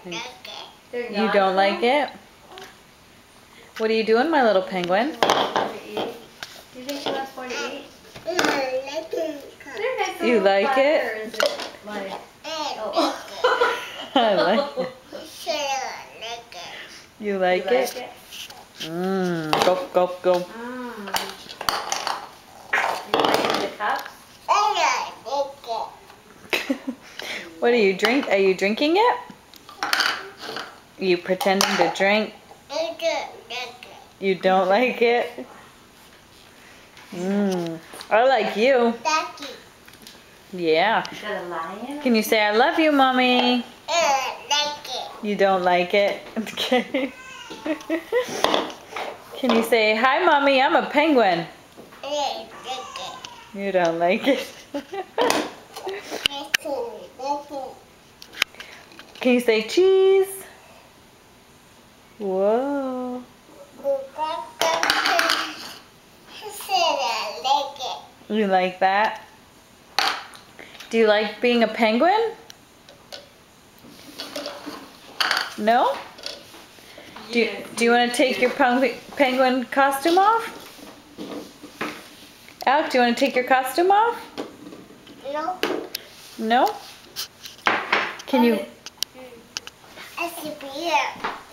You don't like it? What are you doing, my little penguin? Do you think she wants more to eat? You like it? Or is it like... I like it. You like it? Mmm. Go, go, go. You like the cups? What are you drink? Are you drinking it? You pretending to drink? You don't like it? Mmm. I like you. Yeah. Got a lion? Can you say I love you, Mommy? You don't like it? Okay. Can you say hi, Mommy? I'm a penguin. You don't like it. Can you say cheese? Whoa. You like that? Do you like being a penguin? No? Do you want to take your penguin costume off? Alec, do you want to take your costume off? No. No? Can you? I see beer.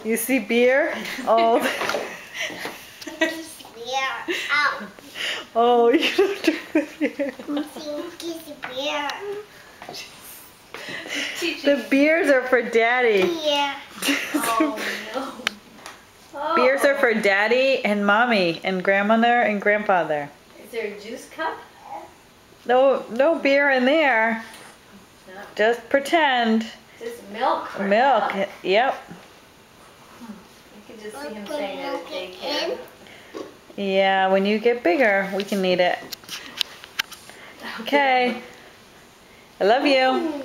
You see beer? Oh. I see beer. Ow. Oh, you don't drink the beer. I'm seeing kiss beer. The beers are for Daddy. Yeah. Oh no. Oh. Beers are for Daddy and Mommy and Grandmother and Grandpa there. Is there a juice cup? No beer in there. No. Just pretend. Just milk. Or Milk. cup. Yep. You can just see him saying that at daycare. Yeah, when you get bigger, we can need it. Okay. I love you.